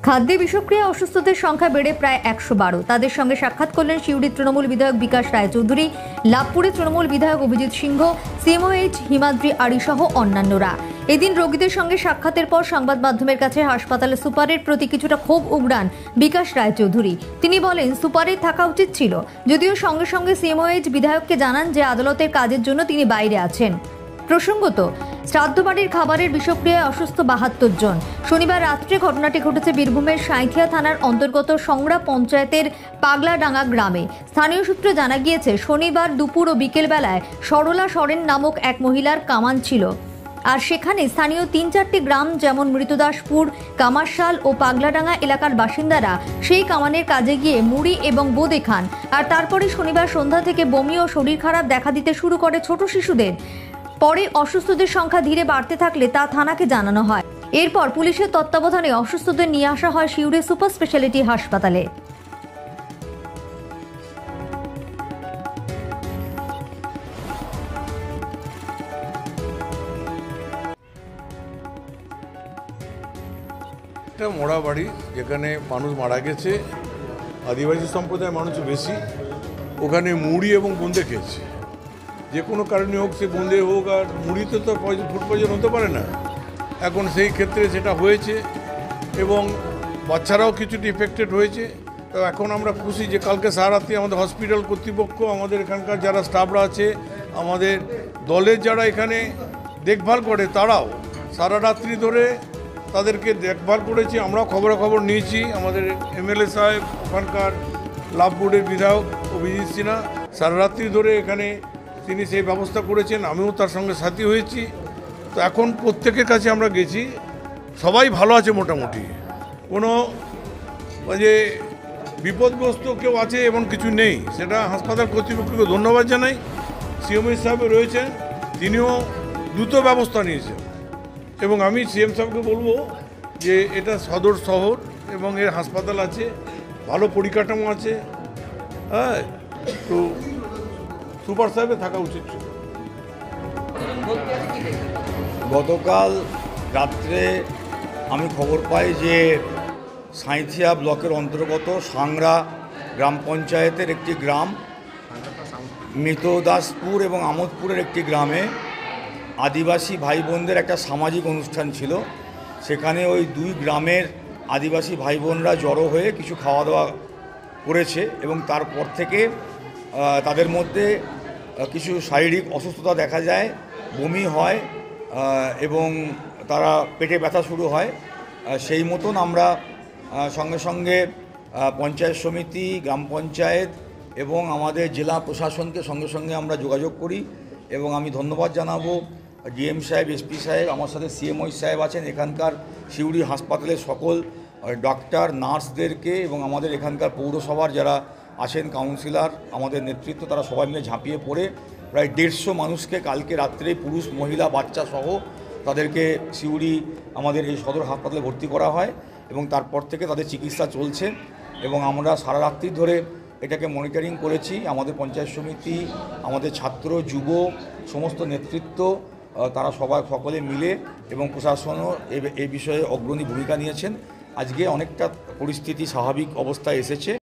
খাদ্যে বিষক্রিয়া অসুস্থদের সংখ্যা বেড়ে প্রায় 112। তাদের সঙ্গে সাক্ষাৎ করলেন সিউড়ির তৃণমূল বিধায়ক বিকাশ রায়চৌধুরী, লাভপুরের তৃণমূল বিধায়ক অভিজিৎ সিংহ, সিএমওএইচ হিমাদ্রি আড়ি সহ অন্যান্যরা। এদিন রোগীদের সঙ্গে সাক্ষাতের পর সংবাদ মাধ্যমের কাছে হাসপাতালের সুপারের প্রতি কিছুটা ক্ষোভ উগড়ান বিকাশ রায়চৌধুরী। তিনি বলেন, সুপারের থাকা উচিত ছিল, যদিও সঙ্গে সঙ্গে সিএমওএইচ বিধায়ককে জানান যে আদালতের কাজের জন্য তিনি বাইরে আছেন। প্রসঙ্গত, শ্রাদ্ধ বাড়ির খাবারের বিষক্রিয়ায় অসুস্থ 72 জন। শনিবার রাত্রে ঘটনাটি ঘটেছে বীরভূমের সাঁইথিয়া থানার অন্তর্গত সংগ্রা পঞ্চায়েতের পাগলাডাঙ্গা গ্রামে। স্থানীয় সূত্রে জানা গিয়েছে, শনিবার দুপুর ও বিকেল বেলায় সরলা সরেন নামক এক মহিলার কামান ছিল, আর সেখানে স্থানীয় 3-4টি গ্রাম যেমন মৃতদাসপুর, কামারশাল ও পাগলাডাঙ্গা এলাকার বাসিন্দারা সেই কামানের কাজে গিয়ে মুড়ি এবং বোঁদে খান। আর তারপরে শনিবার সন্ধ্যা থেকে বমি ও শরীর খারাপ দেখা দিতে শুরু করে ছোট শিশুদের। পরে অসুস্থদের সংখ্যা ধীরে বাড়তে থাকলে তা থানাকে জানানো হয়। এরপর পুলিশের তত্ত্বাবধানে অসুস্থদের নিয়ে আসা হয় সিউড়ি সুপার স্পেশালিটি হাসপাতালে। একটা মোড়া বাড়ি, যেখানে মানুষ মারা গেছে, আদিবাসী সম্প্রদায়ের মানুষ বেশি। ওখানে মুড়ি এবং বোঁদে খেয়েছে। যে কোনো কারণে হোক, সে বোঁদে হোক আর মুড়িতে তো ফুড পয়জন হতে পারে না। এখন সেই ক্ষেত্রে সেটা হয়েছে এবং বাচ্চারাও কিছুটা ইফেক্টেড হয়েছে। তো এখন আমরা খুশি যে কালকে সারা রাত্রি আমাদের হসপিটাল কর্তৃপক্ষ, আমাদের এখানকার যারা স্টাফরা আছে, আমাদের দলের যারা এখানে দেখভাল করে, তারাও সারা রাত্রি ধরে তাদেরকে দেখভাল করেছে। আমরাও খবর নিয়েছি। আমাদের এমএলএ সাহেব, ওখানকার লাভপুরের বিধায়ক অভিজিৎ সিনহা সারা রাত্রি ধরে এখানে তিনি সেই ব্যবস্থা করেছেন। আমিও তার সঙ্গে সাথী হয়েছি। তো এখন প্রত্যেকের কাছে আমরা গেছি, সবাই ভালো আছে মোটামুটি। কোনো যে বিপদগ্রস্ত কেউ আছে এমন কিছু নেই। সেটা হাসপাতাল কর্তৃপক্ষকে ধন্যবাদ জানাই। সিএমএইচ সাহেব রয়েছেন, তিনিও দ্রুত ব্যবস্থা নিয়েছেন এবং আমি সিএম সাহেবকে বলবো যে এটা সদর শহর এবং এর হাসপাতাল আছে, ভালো পরিকাঠামো আছে। হ্যাঁ, তো সুপার সাহেবে থাকা উচিত ছিল। গতকাল রাত্রে আমি খবর পাই যে সাঁইথিয়া ব্লকের অন্তর্গত সাংরা গ্রাম পঞ্চায়েতের একটি গ্রাম, মৃতদাসপুর এবং আমোদপুরের একটি গ্রামে আদিবাসী ভাই বোনদের একটা সামাজিক অনুষ্ঠান ছিল। সেখানে ওই দুই গ্রামের আদিবাসী ভাই বোনরা জড়ো হয়ে কিছু খাওয়া দাওয়া করেছে এবং তারপর থেকে তাদের মধ্যে কিছু শারীরিক অসুস্থতা দেখা যায়, বমি হয় এবং তারা পেটে ব্যথা শুরু হয়। সেই মতন আমরা সঙ্গে সঙ্গে পঞ্চায়েত সমিতি, গ্রাম পঞ্চায়েত এবং আমাদের জেলা প্রশাসনকে সঙ্গে আমরা যোগাযোগ করি এবং আমি ধন্যবাদ জানাবো ডিএম সাহেব, এসপি সাহেব, আমার সাথে সিএমওইচ সাহেব আছেন, এখানকার সিউড়ি হাসপাতালের সকল ডক্টর, নার্সদেরকে এবং আমাদের এখানকার পৌরসভার যারা আছেন কাউন্সিলর, আমাদের নেতৃত্ব, তারা সবাই মিলে ঝাঁপিয়ে পড়ে প্রায় 150 মানুষকে কালকে রাত্রে পুরুষ, মহিলা, বাচ্চা সহ তাদেরকে সিউড়ি আমাদের এই সদর হাসপাতালে ভর্তি করা হয় এবং তারপর থেকে তাদের চিকিৎসা চলছে এবং আমরা সারা রাত্রি ধরে এটাকে মনিটরিং করেছি। আমাদের পঞ্চায়েত সমিতি, আমাদের ছাত্র, যুব সমস্ত নেতৃত্ব, তারা সকলে মিলে এবং প্রশাসনও এই বিষয়ে অগ্রণী ভূমিকা নিয়েছেন। আজকে অনেকটা পরিস্থিতি স্বাভাবিক অবস্থায় এসেছে।